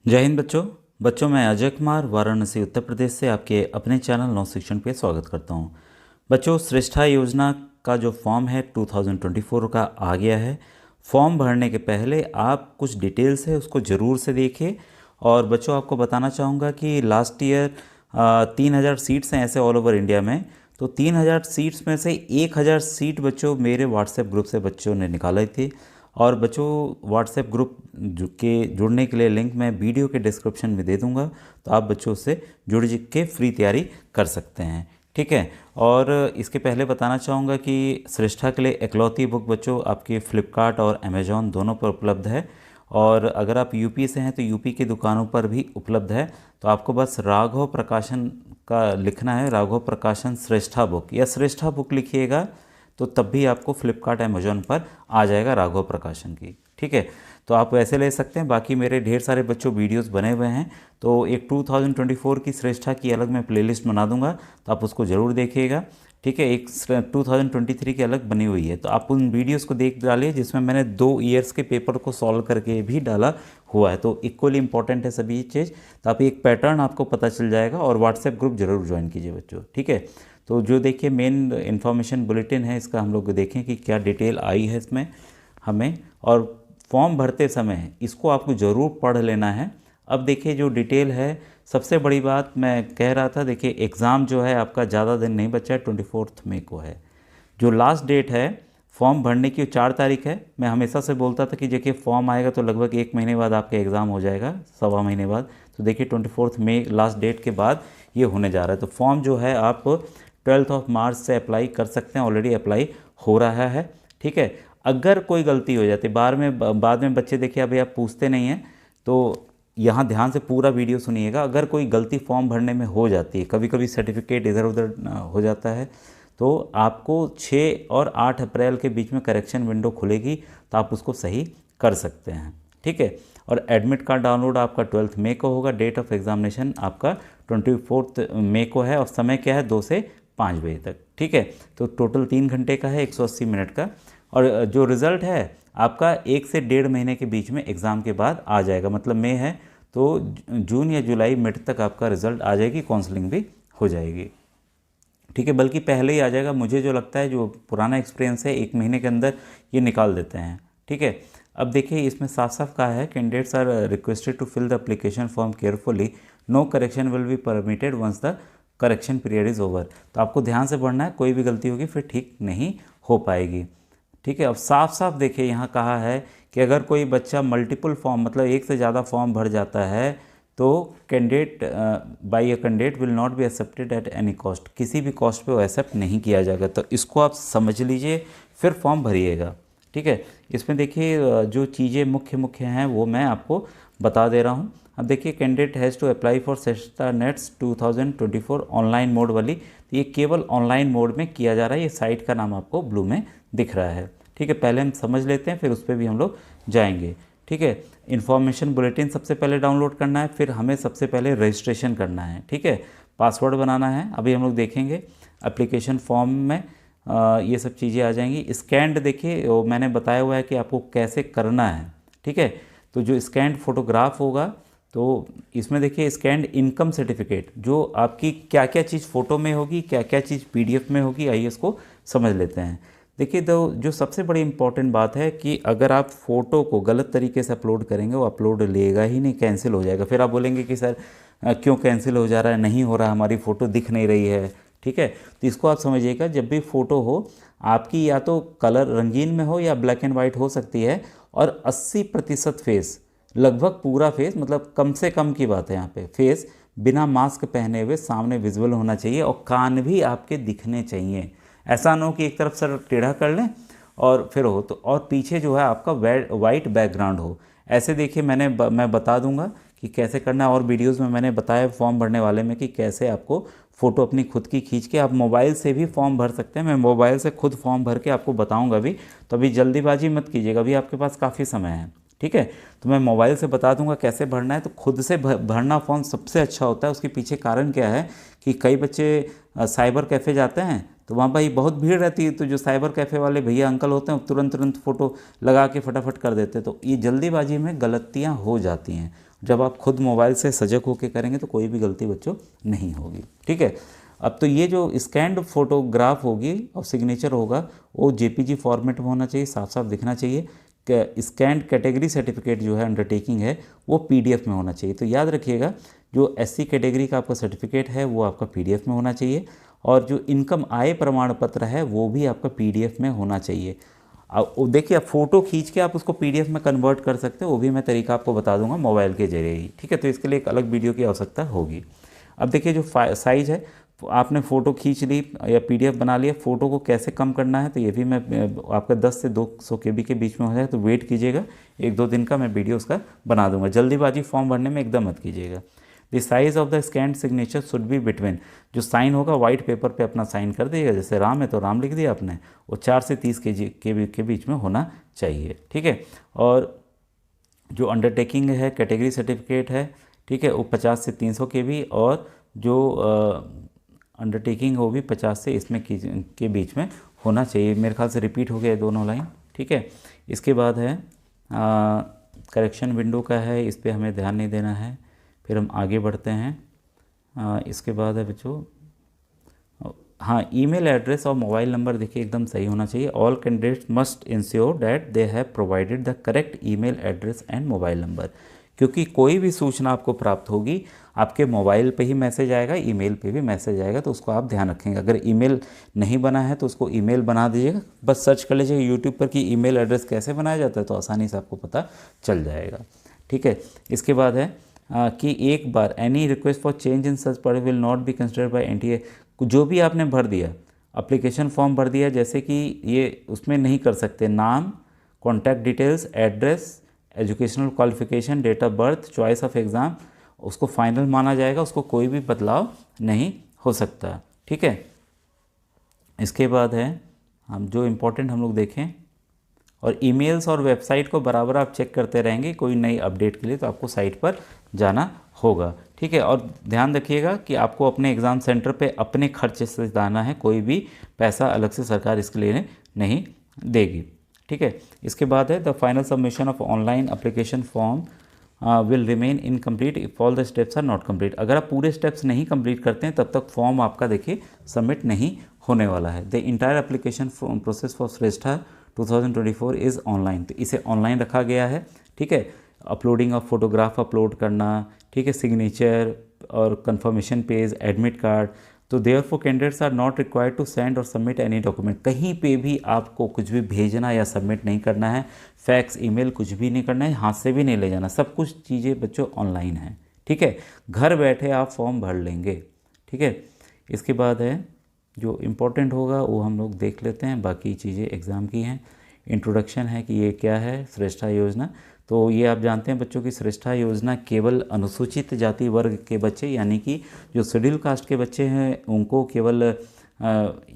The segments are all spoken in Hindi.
जय हिंद बच्चों मैं अजय कुमार वाराणसी उत्तर प्रदेश से आपके अपने चैनल नव शिक्षण पे स्वागत करता हूँ। बच्चों, श्रेष्ठा योजना का जो फॉर्म है 2024 का आ गया है। फॉर्म भरने के पहले आप कुछ डिटेल्स है उसको ज़रूर से देखिए। और बच्चों, आपको बताना चाहूँगा कि लास्ट ईयर 3,000 सीट्स हैं ऐसे ऑल ओवर इंडिया में। तो 3,000 सीट्स में से 1,000 सीट बच्चों मेरे व्हाट्सएप ग्रुप से बच्चों ने निकाली थी। और बच्चों, व्हाट्सएप ग्रुप के जुड़ने के लिए लिंक मैं वीडियो के डिस्क्रिप्शन में दे दूंगा, तो आप बच्चों से जुड़ के फ्री तैयारी कर सकते हैं। ठीक है। और इसके पहले बताना चाहूँगा कि श्रेष्ठा के लिए इकलौती बुक बच्चों आपके फ्लिपकार्ट और अमेज़ॉन दोनों पर उपलब्ध है। और अगर आप यूपी से हैं तो यूपी की दुकानों पर भी उपलब्ध है। तो आपको बस राघव प्रकाशन का लिखना है, राघव प्रकाशन श्रेष्ठा बुक या श्रेष्ठा बुक लिखिएगा तो तब भी आपको फ्लिपकार्ट अमेज़ॉन पर आ जाएगा राघव प्रकाशन की। ठीक है। तो आप वैसे ले सकते हैं। बाकी मेरे ढेर सारे बच्चों वीडियोस बने हुए हैं, तो एक 2024 की श्रेष्ठा की अलग मैं प्लेलिस्ट बना दूंगा, तो आप उसको ज़रूर देखिएगा। ठीक है। एक 2023 की अलग बनी हुई है, तो आप उन वीडियोस को देख डालिए जिसमें मैंने 2 ईयर्स के पेपर को सॉल्व करके भी डाला हुआ है। तो इक्वली इंपॉर्टेंट है सभी चीज़। तो आप एक पैटर्न आपको पता चल जाएगा। और व्हाट्सएप ग्रुप जरूर ज्वाइन कीजिए बच्चों। ठीक है। तो जो देखिए मेन इन्फॉर्मेशन बुलेटिन है इसका हम लोग देखें कि क्या डिटेल आई है इसमें हमें। और फॉर्म भरते समय इसको आपको ज़रूर पढ़ लेना है। अब देखिए जो डिटेल है, सबसे बड़ी बात मैं कह रहा था, देखिए एग्ज़ाम जो है आपका ज़्यादा दिन नहीं बचा है, 24 मई को है। जो लास्ट डेट है फॉर्म भरने की 4 तारीख है। मैं हमेशा से बोलता था कि देखिए फॉर्म आएगा तो लगभग 1 महीने बाद आपका एग्ज़ाम हो जाएगा, सवा महीने बाद। तो देखिए 24 मई लास्ट डेट के बाद ये होने जा रहा है। तो फॉर्म जो है आप 12 मार्च से अप्लाई कर सकते हैं, ऑलरेडी अप्लाई हो रहा है। ठीक है। अगर कोई गलती हो जाती बाद में बच्चे देखिए अभी आप पूछते नहीं हैं, तो यहाँ ध्यान से पूरा वीडियो सुनिएगा। अगर कोई गलती फॉर्म भरने में हो जाती है, कभी कभी सर्टिफिकेट इधर उधर हो जाता है, तो आपको 6 और 8 अप्रैल के बीच में करेक्शन विंडो खुलेगी, तो आप उसको सही कर सकते हैं। ठीक है। और एडमिट कार्ड डाउनलोड आपका 12 मई को होगा। डेट ऑफ एग्जामिनेशन आपका 24 मई को है। और समय क्या है, 2 से 5 बजे तक। ठीक है। तो टोटल 3 घंटे का है, 180 मिनट का। और जो रिज़ल्ट है आपका 1 से 1.5 महीने के बीच में एग्ज़ाम के बाद आ जाएगा। मतलब मई है तो जून या जुलाई मिड तक आपका रिज़ल्ट आ जाएगी, काउंसलिंग भी हो जाएगी। ठीक है। बल्कि पहले ही आ जाएगा, मुझे जो लगता है, जो पुराना एक्सपीरियंस है, 1 महीने के अंदर ये निकाल देते हैं। ठीक है। अब देखिए इसमें साफ साफ कहा है, candidates are requested to fill the application form carefully, no correction will be permitted once the correction period is over. तो आपको ध्यान से पढ़ना है, कोई भी गलती होगी फिर ठीक नहीं हो पाएगी। ठीक है। अब साफ साफ देखिए यहाँ कहा है कि अगर कोई बच्चा मल्टीपल फॉर्म, मतलब एक से ज़्यादा फॉर्म भर जाता है, तो candidate by a candidate will not be accepted at any cost, किसी भी कॉस्ट पे वो एक्सेप्ट नहीं किया जाएगा। तो इसको आप समझ लीजिए, फिर फॉर्म भरिएगा। ठीक है। इसमें देखिए जो चीज़ें मुख्य मुख्य हैं वो मैं आपको बता दे रहा हूँ। अब देखिए candidate has to apply for SHRESHTA NETS 2024 online mode वाली, तो ये केवल ऑनलाइन मोड में किया जा रहा है। ये साइट का नाम आपको ब्लू में दिख रहा है। ठीक है। पहले हम समझ लेते हैं, फिर उस पर भी हम लोग जाएंगे। ठीक है। इन्फॉर्मेशन बुलेटिन सबसे पहले डाउनलोड करना है, फिर हमें सबसे पहले रजिस्ट्रेशन करना है। ठीक है। पासवर्ड बनाना है, अभी हम लोग देखेंगे। एप्लीकेशन फॉर्म में ये सब चीज़ें आ जाएंगी। स्कैंड देखिए वो मैंने बताया हुआ है कि आपको कैसे करना है। ठीक है। तो जो स्कैंड फोटोग्राफ होगा, तो इसमें देखिए स्कैंड इनकम सर्टिफिकेट, जो आपकी क्या क्या चीज़ फ़ोटो में होगी, क्या क्या चीज़ पीडीएफ में होगी, आइए इसको समझ लेते हैं। देखिए तो जो सबसे बड़ी इम्पॉर्टेंट बात है कि अगर आप फ़ोटो को गलत तरीके से अपलोड करेंगे, वो अपलोड लेगा ही नहीं, कैंसिल हो जाएगा। फिर आप बोलेंगे कि सर क्यों कैंसिल हो जा रहा है, नहीं हो रहा, हमारी फ़ोटो दिख नहीं रही है। ठीक है। तो इसको आप समझिएगा, जब भी फ़ोटो हो आपकी, या तो कलर रंगीन में हो या ब्लैक एंड वाइट हो सकती है, और 80% फेस, लगभग पूरा फेस, मतलब कम से कम की बात है यहाँ पे, फेस बिना मास्क पहने हुए सामने विजुअल होना चाहिए। और कान भी आपके दिखने चाहिए। ऐसा ना हो कि एक तरफ सर टेढ़ा कर लें और फिर हो तो, और पीछे जो है आपका वाइट बैकग्राउंड हो। ऐसे देखिए मैं बता दूंगा कि कैसे करना है, और वीडियोस में मैंने बताया फॉर्म भरने वाले में कि कैसे आपको फ़ोटो अपनी खुद की खींच के आप मोबाइल से भी फॉर्म भर सकते हैं। मैं मोबाइल से खुद फॉर्म भर के आपको बताऊंगा भी, तो अभी जल्दीबाजी मत कीजिएगा, अभी आपके पास काफ़ी समय है। ठीक है। तो मैं मोबाइल से बता दूंगा कैसे भरना है। तो खुद से भरना फॉर्म सबसे अच्छा होता है। उसके पीछे कारण क्या है कि कई बच्चे साइबर कैफ़े जाते हैं, तो वहाँ भाई बहुत भीड़ रहती है, तो जो साइबर कैफ़े वाले भैया अंकल होते हैं वो तुरंत तुरंत फ़ोटो लगा के फटाफट कर देते हैं। तो ये जल्दीबाजी में गलतियाँ हो जाती हैं, जब आप खुद मोबाइल से सजग होकर करेंगे तो कोई भी गलती बच्चों नहीं होगी। ठीक है, अब तो ये जो स्कैन्ड फोटोग्राफ होगी और सिग्नेचर होगा वो जेपीजी फॉर्मेट में होना चाहिए, साफ साफ दिखना चाहिए। स्कैन्ड कैटेगरी सर्टिफिकेट जो है अंडरटेकिंग है वो पीडीएफ में होना चाहिए। तो याद रखिएगा जो एससी कैटेगरी का आपका सर्टिफिकेट है वो आपका पीडीएफ में होना चाहिए, और जो इनकम आय प्रमाण पत्र है वो भी आपका पीडीएफ में होना चाहिए। अब देखिए आप फ़ोटो खींच के आप उसको पीडीएफ में कन्वर्ट कर सकते हो, वो भी मैं तरीका आपको बता दूंगा मोबाइल के जरिए ही। ठीक है, तो इसके लिए एक अलग वीडियो की आवश्यकता होगी। अब देखिए जो साइज़ है, आपने फ़ोटो खींच ली या पीडीएफ बना लिया, फ़ोटो को कैसे कम करना है तो ये भी मैं आपका 10 से 200 केबी के बीच में हो जाए तो वेट कीजिएगा, 1-2 दिन का मैं वीडियो उसका बना दूंगा। जल्दीबाजी फॉर्म भरने में एकदम मत कीजिएगा। The size of the scanned signature should be between, जो साइन होगा वाइट पेपर पे अपना साइन कर दीजिएगा, जैसे राम है तो राम लिख दिया आपने, वो 4 से 30 के बीच में होना चाहिए। ठीक है, और जो अंडरटेकिंग है कैटेगरी सर्टिफिकेट है, ठीक है, वो 50 से 300 केबी, और जो अंडरटेकिंग वो भी 50 से इसमें के बीच में होना चाहिए। मेरे ख्याल से रिपीट हो गया दोनों लाइन। ठीक है, इसके बाद है करेक्शन विंडो का है, इस पर हमें ध्यान नहीं देना है। फिर हम आगे बढ़ते हैं। इसके बाद है बच्चों, हाँ, ईमेल एड्रेस और मोबाइल नंबर देखिए एकदम सही होना चाहिए। All candidates must ensure that they have provided the correct email address and mobile number, क्योंकि कोई भी सूचना आपको प्राप्त होगी आपके मोबाइल पे ही मैसेज आएगा, ईमेल पे भी मैसेज आएगा, तो उसको आप ध्यान रखेंगे। अगर ईमेल नहीं बना है तो उसको ईमेल बना दीजिएगा, बस सर्च कर लीजिएगा यूट्यूब पर कि ईमेल एड्रेस कैसे बनाया जाता है, तो आसानी से आपको पता चल जाएगा। ठीक है, इसके बाद है कि एक बार any request for change in such पर will not be considered by NTA. जो भी आपने भर दिया, एप्लीकेशन फॉर्म भर दिया, जैसे कि ये उसमें नहीं कर सकते, नाम, contact details, address, educational qualification, date of birth, choice of exam, उसको फाइनल माना जाएगा, उसको कोई भी बदलाव नहीं हो सकता। ठीक है, इसके बाद है हम जो इम्पोर्टेंट हम लोग देखें, और ईमेल्स और वेबसाइट को बराबर आप चेक करते रहेंगे, कोई नई अपडेट के लिए तो आपको साइट पर जाना होगा। ठीक है, और ध्यान रखिएगा कि आपको अपने एग्ज़ाम सेंटर पे अपने खर्चे से जाना है, कोई भी पैसा अलग से सरकार इसके लिए नहीं देगी। ठीक है, इसके बाद है the final submission of online application form will remain incomplete if all the steps are not complete. अगर आप पूरे स्टेप्स नहीं कंप्लीट करते हैं तब तक फॉर्म आपका देखिए सबमिट नहीं होने वाला है। The entire application process for SHRESHTA 2024 is online, तो इसे ऑनलाइन रखा गया है। ठीक है, अपलोडिंग ऑफ फोटोग्राफ अपलोड करना, ठीक है, सिग्नेचर और कंफर्मेशन पेज, एडमिट कार्ड। तो therefore candidates are not required to send और सबमिट एनी डॉक्यूमेंट। कहीं पे भी आपको कुछ भी भेजना या सबमिट नहीं करना है, फैक्स, ईमेल कुछ भी नहीं करना है, हाथ से भी नहीं ले जाना, सब कुछ चीज़ें बच्चों ऑनलाइन है। ठीक है, घर बैठे आप फॉर्म भर लेंगे। ठीक है, इसके बाद है जो इम्पोर्टेंट होगा वो हम लोग देख लेते हैं, बाकी चीज़ें एग्ज़ाम की हैं। इंट्रोडक्शन है कि ये क्या है श्रेष्ठा योजना। तो ये आप जानते हैं बच्चों की श्रेष्ठा योजना केवल अनुसूचित जाति वर्ग के बच्चे, यानी कि जो शेड्यूल कास्ट के बच्चे हैं उनको केवल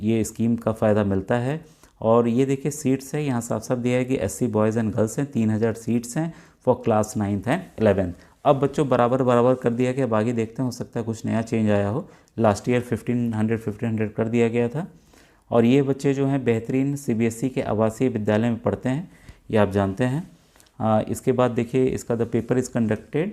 ये स्कीम का फ़ायदा मिलता है। और ये देखिए सीट्स है, यहाँ साफ साफ दिया है कि एससी बॉयज़ एंड गर्ल्स हैं, 3000 सीट्स हैं for class 9th and 11th। अब बच्चों बराबर बराबर कर दिया गया, बाकी देखते हैं हो सकता है कुछ नया चेंज आया हो। लास्ट ईयर 1500 कर दिया गया था। और ये बच्चे जो हैं बेहतरीन सीबीएसई के आवासीय विद्यालय में पढ़ते हैं, ये आप जानते हैं। इसके बाद देखिए इसका द पेपर इज़ कंडक्टेड,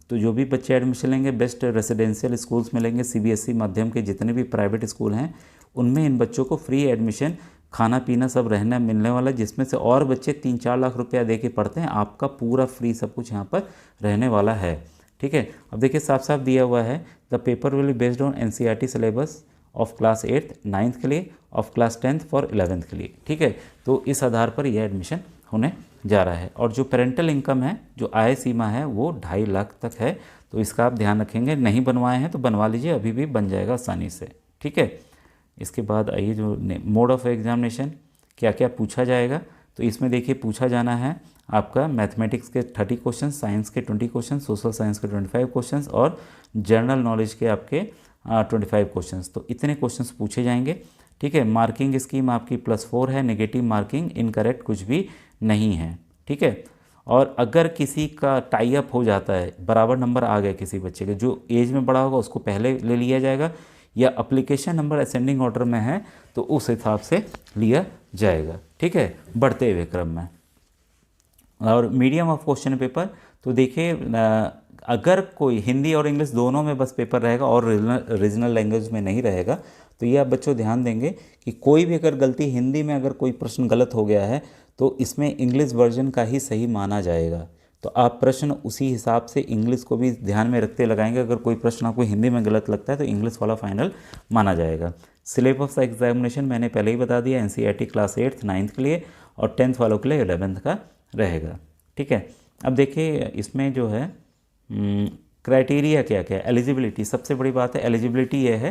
तो जो भी बच्चे एडमिशन लेंगे बेस्ट रेसिडेंशियल स्कूल्स में लेंगे। सीबीएसई माध्यम के जितने भी प्राइवेट स्कूल हैं उनमें इन बच्चों को फ्री एडमिशन, खाना पीना सब रहना मिलने वाला है, जिसमें से और बच्चे 3-4 लाख रुपया दे के पढ़ते हैं, आपका पूरा फ्री सब कुछ यहाँ पर रहने वाला है। ठीक है, अब देखिए साफ साफ दिया हुआ है the paper will be based on NCERT syllabus of class 8th 9th के लिए, of class 10th for 11th के लिए। ठीक है, तो इस आधार पर यह एडमिशन होने जा रहा है। और जो पेरेंटल इनकम है, जो आय सीमा है वो 2.5 लाख तक है, तो इसका आप ध्यान रखेंगे। नहीं बनवाए हैं तो बनवा लीजिए, अभी भी बन जाएगा आसानी से। ठीक है, इसके बाद आइए जो मोड ऑफ एग्जामिनेशन क्या क्या पूछा जाएगा, तो इसमें देखिए पूछा जाना है आपका मैथमेटिक्स के 30 क्वेश्चन, साइंस के 20 क्वेश्चन, सोशल साइंस के 25 क्वेश्चन और जनरल नॉलेज के आपके 25 क्वेश्चन। तो इतने क्वेश्चन पूछे जाएंगे। ठीक है, मार्किंग स्कीम आपकी +4 है, नेगेटिव मार्किंग, इनकरेक्ट कुछ भी नहीं है। ठीक है, और अगर किसी का टाई अप हो जाता है, बराबर नंबर आ गए किसी बच्चे के, जो एज में बड़ा होगा उसको पहले ले लिया जाएगा, या एप्लीकेशन नंबर असेंडिंग ऑर्डर में है तो उस हिसाब से लिया जाएगा। ठीक है, बढ़ते हुए क्रम में। और मीडियम ऑफ क्वेश्चन पेपर, तो देखिए अगर कोई हिंदी और इंग्लिश दोनों में बस पेपर रहेगा और रीजनल लैंग्वेज में नहीं रहेगा, तो ये आप बच्चों ध्यान देंगे कि कोई भी अगर गलती हिंदी में अगर कोई प्रश्न गलत हो गया है तो इसमें इंग्लिश वर्जन का ही सही माना जाएगा। तो आप प्रश्न उसी हिसाब से इंग्लिश को भी ध्यान में रखते लगाएंगे। अगर कोई प्रश्न आपको हिंदी में गलत लगता है तो इंग्लिश वाला फाइनल माना जाएगा। सिलेबस एग्जामिनेशन मैंने पहले ही बता दिया, एनसीईआरटी क्लास 8th 9th के लिए और 10th वालों के लिए 11th का रहेगा। ठीक है, अब देखिए इसमें जो है क्राइटेरिया क्या क्या है। एलिजिबिलिटी सबसे बड़ी बात है। एलिजिबिलिटी ये है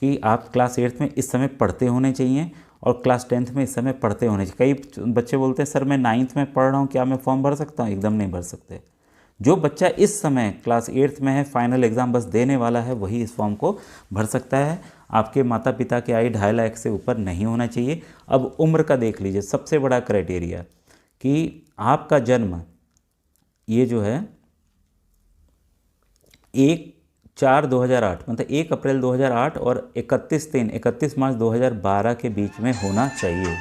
कि आप क्लास 8th में इस समय पढ़ते होने चाहिए और क्लास 10th में इस समय पढ़ते होने चाहिए। कई बच्चे बोलते हैं सर मैं 9th में पढ़ रहा हूँ, क्या मैं फॉर्म भर सकता हूँ? एकदम नहीं भर सकते। जो बच्चा इस समय क्लास 8th में है, फाइनल एग्ज़ाम बस देने वाला है, वही इस फॉर्म को भर सकता है। आपके माता पिता की आयु 2.5 लाख से ऊपर नहीं होना चाहिए। अब उम्र का देख लीजिए, सबसे बड़ा क्राइटेरिया कि आपका जन्म ये जो है 1/4/2008 मतलब 1 अप्रैल 2008 और 31 मार्च 2012 के बीच में होना चाहिए।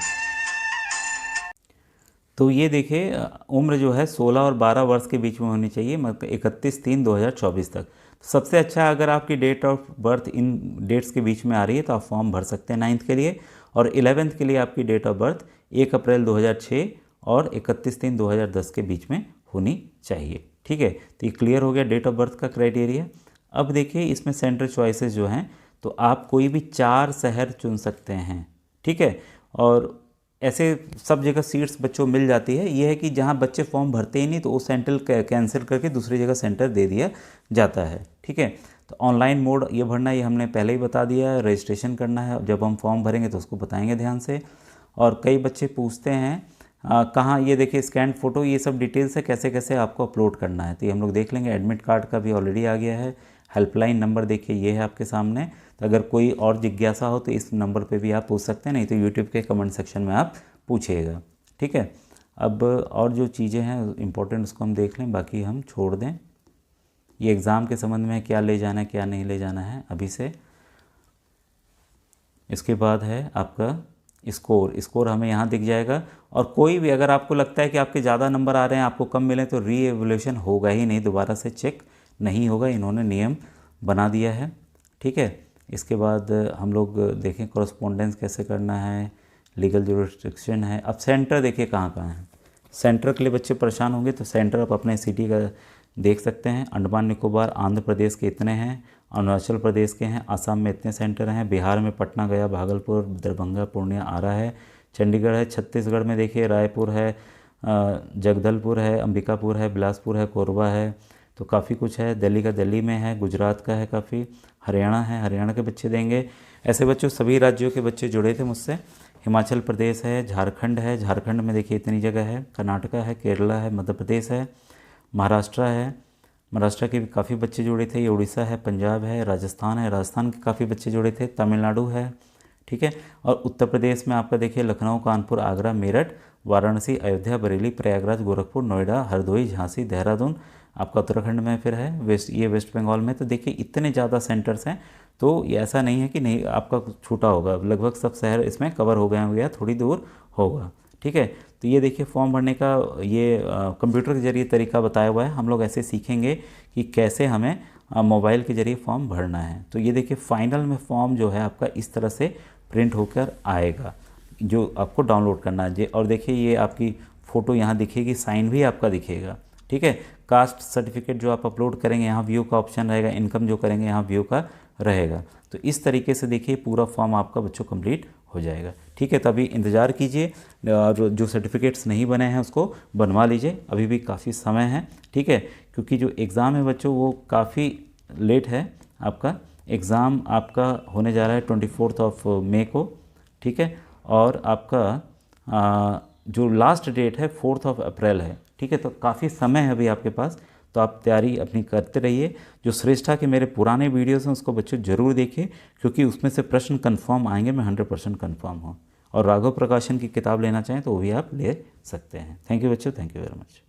तो ये देखिए उम्र जो है 16 और 12 वर्ष के बीच में होनी चाहिए, मतलब 31/3/2024 तक। तो सबसे अच्छा अगर आपकी डेट ऑफ बर्थ इन डेट्स के बीच में आ रही है तो आप फॉर्म भर सकते हैं 9th के लिए। और 11th के लिए आपकी डेट ऑफ बर्थ 1 अप्रैल 2006 और 31/3/2010 के बीच में होनी चाहिए। ठीक है, तो ये क्लियर हो गया डेट ऑफ बर्थ का क्राइटेरिया। अब देखिए इसमें सेंटर चॉइसेस जो हैं, तो आप कोई भी 4 शहर चुन सकते हैं। ठीक है, और ऐसे सब जगह सीट्स बच्चों मिल जाती है। ये है कि जहाँ बच्चे फॉर्म भरते ही नहीं तो वो सेंटर कैंसिल करके दूसरी जगह सेंटर दे दिया जाता है। ठीक है, तो ऑनलाइन मोड ये भरना ये हमने पहले ही बता दिया है। रजिस्ट्रेशन करना है, जब हम फॉर्म भरेंगे तो उसको बताएंगे ध्यान से। और कई बच्चे पूछते हैं कहाँ, ये देखिए स्कैन फ़ोटो, ये सब डिटेल्स है कैसे कैसे आपको अपलोड करना है, तो ये हम लोग देख लेंगे। एडमिट कार्ड का भी ऑलरेडी आ गया है। हेल्पलाइन नंबर देखिए ये है आपके सामने, तो अगर कोई और जिज्ञासा हो तो इस नंबर पे भी आप पूछ सकते हैं, नहीं तो यूट्यूब के कमेंट सेक्शन में आप पूछिएगा। ठीक है, अब और जो चीज़ें हैं इम्पोर्टेंट उसको हम देख लें, बाकी हम छोड़ दें। ये एग्ज़ाम के संबंध में क्या ले जाना है क्या नहीं ले जाना है अभी से। इसके बाद है आपका स्कोर हमें यहाँ दिख जाएगा। और कोई भी अगर आपको लगता है कि आपके ज़्यादा नंबर आ रहे हैं, आपको कम मिले, तो रीएवल्यूशन होगा ही नहीं, दोबारा से चेक नहीं होगा, इन्होंने नियम बना दिया है। ठीक है, इसके बाद हम लोग देखें कॉरस्पॉन्डेंस कैसे करना है, लीगल जुरिस्डिक्शन है। अब सेंटर देखिए कहाँ कहाँ है। सेंटर के लिए बच्चे परेशान होंगे तो सेंटर आप अपने सिटी का देख सकते हैं। अंडमान निकोबार आंध्र प्रदेश के इतने हैं, अरुणाचल प्रदेश के हैं, असम में इतने सेंटर हैं, बिहार में पटना गया, भागलपुर, दरभंगा, पूर्णिया, आरा है, चंडीगढ़ है, छत्तीसगढ़ में देखिए रायपुर है, जगदलपुर है, अंबिकापुर है, बिलासपुर है, कोरबा है, तो काफ़ी कुछ है। दिल्ली का दिल्ली में है, गुजरात का है काफ़ी, हरियाणा है, हरियाणा के बच्चे देंगे। ऐसे बच्चों सभी राज्यों के बच्चे जुड़े थे मुझसे। हिमाचल प्रदेश है, झारखंड है, झारखंड में देखिए इतनी जगह है, कर्नाटका है, केरला है, मध्य प्रदेश है, महाराष्ट्र है, महाराष्ट्र के भी काफ़ी बच्चे जुड़े थे। ये उड़ीसा है, पंजाब है, राजस्थान है, राजस्थान के काफ़ी बच्चे जुड़े थे, तमिलनाडु है। ठीक है, और उत्तर प्रदेश में आपका देखिए लखनऊ, कानपुर, आगरा, मेरठ, वाराणसी, अयोध्या, बरेली, प्रयागराज, गोरखपुर, नोएडा, हरदोई, झांसी, देहरादून आपका उत्तराखंड में फिर है, वेस्ट बंगाल में। तो देखिए इतने ज़्यादा सेंटर्स हैं, तो ये ऐसा नहीं है कि नहीं आपका छूटा होगा, लगभग सब शहर इसमें कवर हो गए होंगे, थोड़ी दूर होगा। ठीक है, तो ये देखिए फॉर्म भरने का ये कंप्यूटर के जरिए तरीका बताया हुआ है। हम लोग ऐसे सीखेंगे कि कैसे हमें मोबाइल के जरिए फॉर्म भरना है। तो ये देखिए फाइनल में फॉर्म जो है आपका इस तरह से प्रिंट होकर आएगा, जो आपको डाउनलोड करना है। और देखिए ये आपकी फ़ोटो यहाँ दिखेगी, साइन भी आपका दिखेगा। ठीक है, कास्ट सर्टिफिकेट जो आप अपलोड करेंगे यहाँ व्यू का ऑप्शन रहेगा, इनकम जो करेंगे यहाँ व्यू का रहेगा। तो इस तरीके से देखिए पूरा फॉर्म आपका बच्चों कंप्लीट हो जाएगा। ठीक है, तभी इंतज़ार कीजिए और जो सर्टिफिकेट्स नहीं बने हैं उसको बनवा लीजिए, अभी भी काफ़ी समय है। ठीक है, क्योंकि जो एग्ज़ाम है बच्चों वो काफ़ी लेट है। आपका एग्ज़ाम आपका होने जा रहा है 24 मई को। ठीक है, और आपका जो लास्ट डेट है 4 अप्रैल है। ठीक है, तो काफ़ी समय है अभी आपके पास, तो आप तैयारी अपनी करते रहिए। जो श्रेष्ठा के मेरे पुराने वीडियोस हैं उसको बच्चों ज़रूर देखिए, क्योंकि उसमें से प्रश्न कंफर्म आएंगे, मैं 100% कंफर्म हूँ। और राघव प्रकाशन की किताब लेना चाहें तो वो भी आप ले सकते हैं। थैंक यू बच्चों, थैंक यू वेरी मच।